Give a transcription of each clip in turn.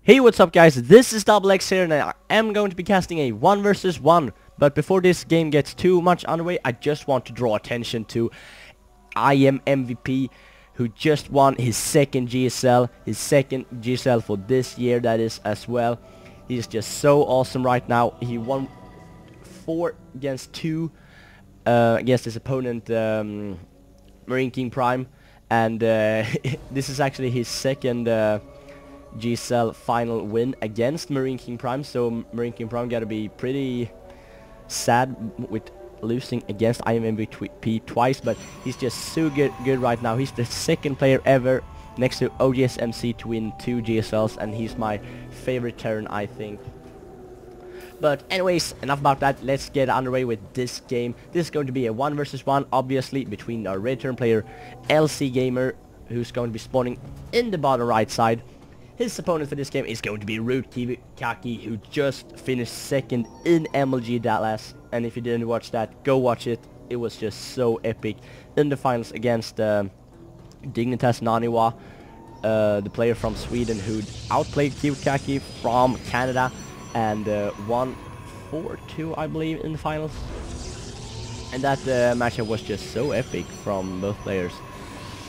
Hey, what's up guys, this is X here and I am going to be casting a 1 versus 1. But before this game gets too much underway, I just want to draw attention to MVP, who just won his second GSL for this year, that is, as well. He's just so awesome right now. He won 4 against 2 against his opponent, Marine King Prime. And this is actually his second GSL final win against Marine King Prime, so Marine King Prime gotta be pretty sad with losing against MVP twice, but he's just so good right now. He's the second player ever next to OGSMC to win 2 GSLs, and he's my favorite Terran, I think. But anyways, enough about that. Let's get underway with this game. This is going to be a 1 versus 1, obviously, between our red Terran player LzGamer, who's going to be spawning in the bottom right side. His opponent for this game is going to be ROOTKiWiKaKi, who just finished second in MLG Dallas. And if you didn't watch that, go watch it. It was just so epic in the finals against Dignitas Naniwa, the player from Sweden who outplayed KiWiKaKi from Canada and won 4-2, I believe, in the finals. And that matchup was just so epic from both players.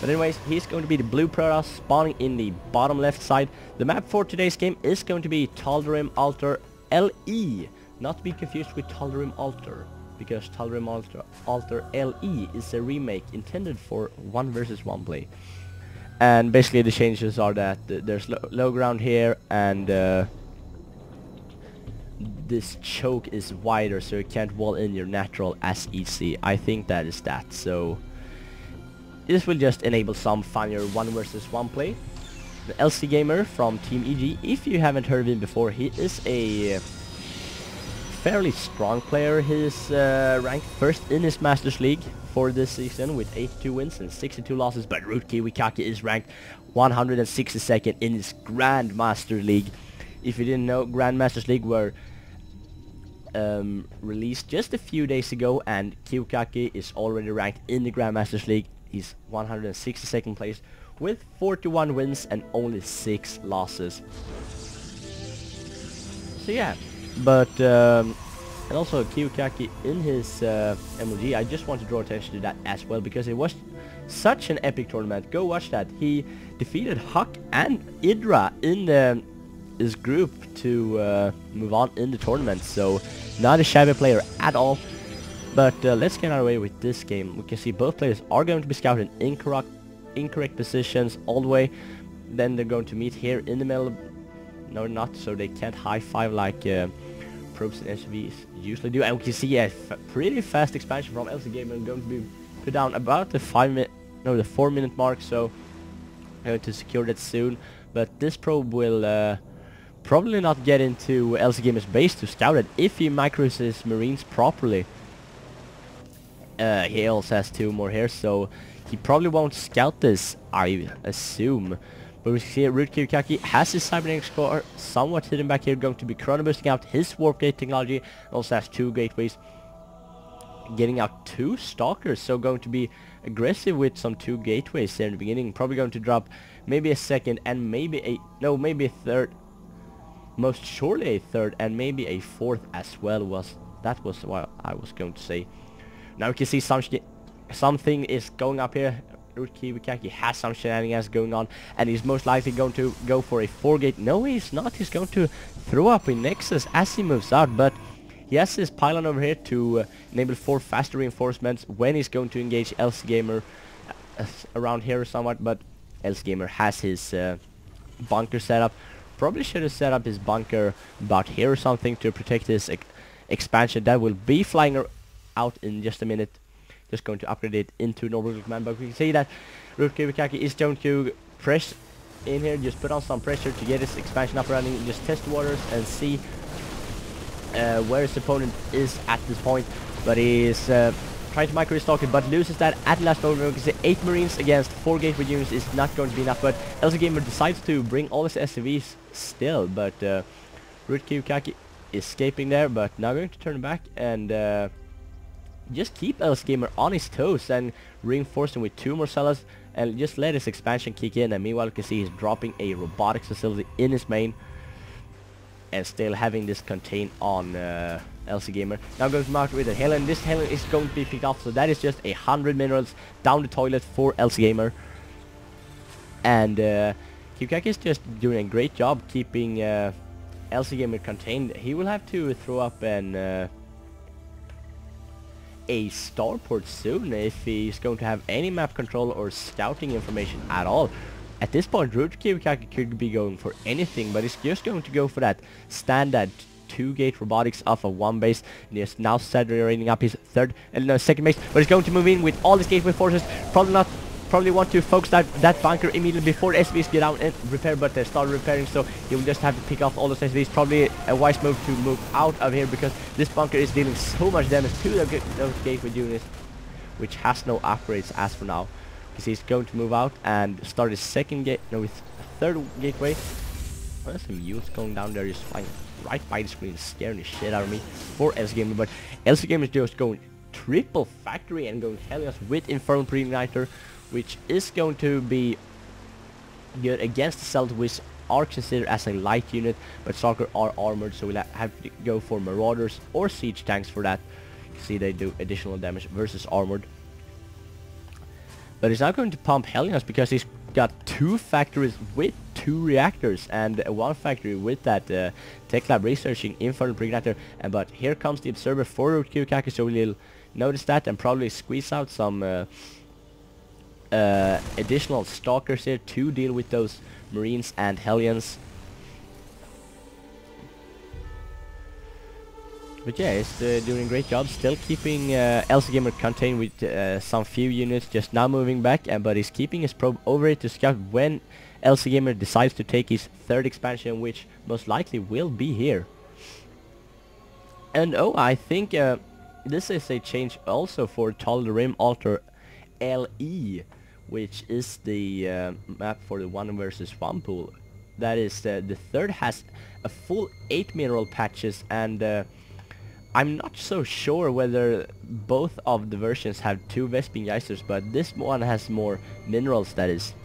But anyways, he's going to be the blue Protoss spawning in the bottom left side. The map for today's game is going to be Tal'darim Altar LE. Not to be confused with Tal'darim Altar, because Tal'darim Altar LE is a remake intended for 1 versus 1 play. And basically the changes are that there's low ground here, and this choke is wider, so you can't wall in your natural as easy. I think that is that, so this will just enable some funnier 1 versus 1 play. The LzGamer from Team EG, if you haven't heard of him before, he is a fairly strong player. He is ranked first in his Masters League for this season with 82 wins and 62 losses, but ROOTKiWiKaKi is ranked 162nd in his Grandmaster League. If you didn't know, Grandmasters League were released just a few days ago, and KiWiKaKi is already ranked in the Grandmasters League. He's 162nd place with 41 wins and only 6 losses. So yeah, but and also KiWiKaKi in his MLG, I just want to draw attention to that as well, because it was such an epic tournament. Go watch that. He defeated Huck and Idra in his group to move on in the tournament, so not a shabby player at all. But let's get our way with this game. We can see both players are going to be scouted in incorrect positions all the way. Then they're going to meet here in the middle. No, not, so they can't high-five like probes and SUVs usually do. And we can see a pretty fast expansion from LzGamer going to be put down about the 4-minute mark. So I'm going to secure that soon. But this probe will probably not get into LzGamer's base to scout it if he micros his Marines properly. He also has 2 more here, so he probably won't scout this, I assume. But we see ROOTKiWiKaKi has his cybernetic score somewhat hidden back here, going to be chrono boosting out his warp gate technology. Also has 2 gateways, getting out 2 stalkers, so going to be aggressive with some 2 gateways there in the beginning. Probably going to drop maybe a second and maybe maybe a third, most surely a third, and maybe a 4th as well. That was what I was going to say. Now we can see something is going up here. ROOTKiWiKaKi has some shenanigans going on, and he's most likely going to go for a 4-gate. No, he's not. He's going to throw up a Nexus as he moves out, but he has his pylon over here to enable 4 faster reinforcements when he's going to engage LzGamer around here somewhat. But LzGamer has his bunker set up. Probably should have set up his bunker about here or something to protect his expansion that will be flying out in just a minute. Just going to upgrade it into normal command, but we can see that ROOTKiWiKaKi is going to press in here, just put on some pressure to get his expansion up and running, just test the waters and see where his opponent is at this point. But he is trying to micro stalk it, but loses that at the last moment. We can see 8 Marines against 4 gateway units is not going to be enough, but LzGamer decides to bring all his SUVs still, but ROOTKiWiKaKi escaping there, but now going to turn back and just keep LzGamer on his toes and reinforce him with 2 more sellers and just let his expansion kick in. And meanwhile, you can see he's dropping a robotics facility in his main. and still having this contain on LzGamer. Now going to mark with a Helen. This Helen is going to be picked off, so that is just 100 minerals down the toilet for LzGamer. And KiWiKaKi is just doing a great job keeping LzGamer contained. He will have to throw up an a starport soon if he's going to have any map control or scouting information at all. At this point, ROOTKiWiKaKi could be going for anything, but he's just going to go for that standard 2-gate robotics off of one base. And he's now saturating up his second base, but he's going to move in with all his gateway forces. Probably want to focus that bunker immediately before the SVs get out and repair, but they started repairing, so he will just have to pick off all those SVs. Probably a wise move to move out of here, because this bunker is dealing so much damage to those gateway units, which has no upgrades as for now. Because he's going to move out and start his third gateway. Well, there's some mules going down there, just flying right by the screen, scaring the shit out of me for LzGamer. But LzGamer is just going triple factory and going Helios with Infernal Pre-Igniter, which is going to be good against the Celts, which are considered as a light unit, but Soccer are armored, so we'll have to go for Marauders or Siege Tanks for that. You see they do additional damage versus armored. But he's now going to pump Helios because he's got 2 factories with 2 reactors and 1 factory with that tech lab researching Infernal Pre-Igniter. But here comes the Observer for ROOTKiWiKaKi, so we'll notice that and probably squeeze out some additional Stalkers here to deal with those Marines and Hellions. But yeah, he's doing a great job, still keeping LzGamer contained with some few units, just now moving back, but he's keeping his probe over it to scout when LzGamer decides to take his 3rd expansion, which most likely will be here. And I think this is a change also for Tal'darim Altar LE, which is the map for the 1 versus 1 pool. That is, the 3rd has a full 8 mineral patches, and I'm not so sure whether both of the versions have 2 Vespene Geysers, but this one has more minerals, that is.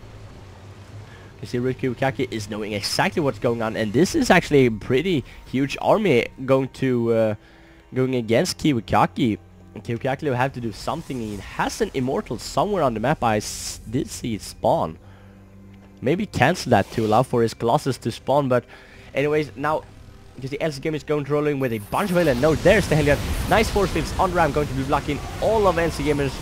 You see, ROOTKiWiKaKi is knowing exactly what's going on, and this is actually a pretty huge army going against KiWiKaKi. KiWiKaKi will have to do something. He has an Immortal somewhere on the map. I did see it spawn. Maybe cancel that to allow for his Colossus to spawn, but anyways, now because the LzGamer is going to roll in with a bunch of Helion. No, there's the Helion. Nice force fields on ramp, going to be blocking all of LzGamer's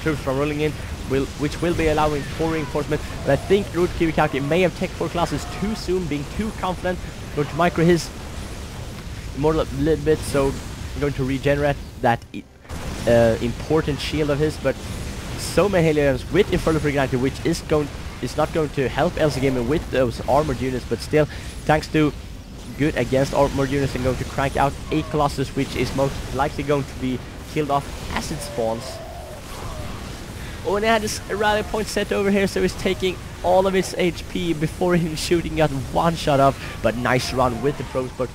troops from rolling in, which will be allowing for reinforcement. But I think ROOTKiWiKaKi may have tech 4 classes too soon, being too confident. Going to micro his Immortal a little bit, so I'm going to regenerate that important shield of his. But so many Helions with Infernal Pre-Igniter, which is not going to help LzGamer with those armored units, but still, thanks to good against armored units, and going to crank out a Colossus, which is most likely going to be killed off as it spawns. Oh, and he had this rally point set over here, so he's taking all of his HP before him shooting at 1 shot off. But nice run with the probes. But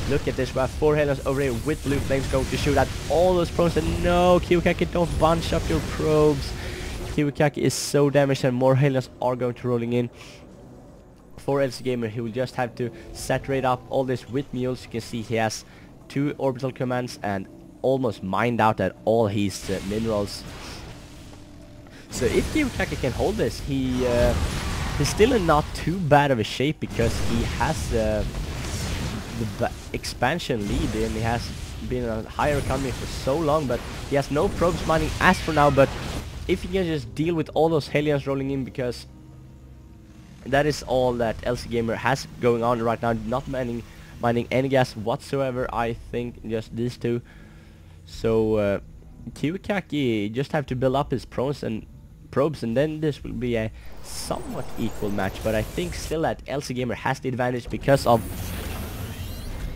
look at this, we have 4 Helios over here with blue flames going to shoot at all those probes. And no, KiWiKaKi, don't bunch up your probes. KiWiKaKi is so damaged, and more Helios are going to rolling in. For LzGamer, he will just have to saturate up all this with mules. You can see he has 2 orbital commands and almost mined out at all his minerals. So if KiWiKaKi can hold this, he's still in not too bad of a shape, because he has the expansion lead, and he has been a higher economy for so long, but he has no probes mining as for now. But if he can just deal with all those Helions rolling in, because that is all that LzGamer has going on right now, not mining any gas whatsoever. I think just these 2. So KiWiKaKi just have to build up his probes, and then this will be a somewhat equal match. But I think still that LzGamer has the advantage because of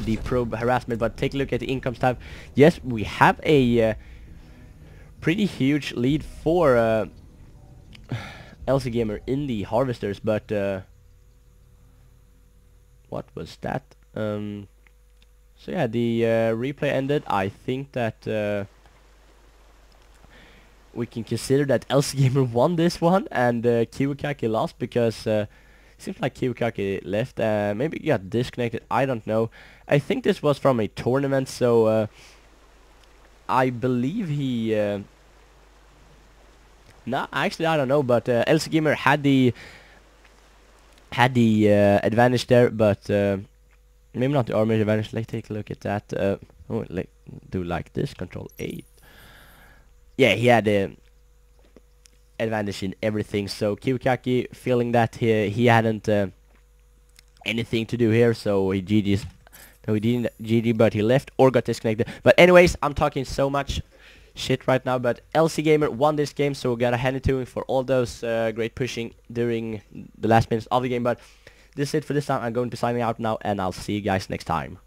the probe harassment. But take a look at the incomes tab. Yes, we have a pretty huge lead for LzGamer in the harvesters, but what was that? So yeah, the replay ended. I think that we can consider that LzGamer won this one, and KiWiKaKi lost, because Seems like KiWiKaKi left. Maybe he got disconnected. I don't know. I think this was from a tournament, so I believe he. No, actually I don't know. But LzGamer had the advantage there, but maybe not the armor advantage. Let's take a look at that. Oh, do like this. Control 8. Yeah, he had the advantage in everything. So KiWiKaKi feeling that he hadn't anything to do here, so he GG's. No, he didn't GG, but he left or got disconnected. But anyways, I'm talking so much shit right now, but LzGamer won this game, so we gotta hand it to him for all those great pushing during the last minutes of the game. But this is it for this time. I'm going to be signing out now, and I'll see you guys next time.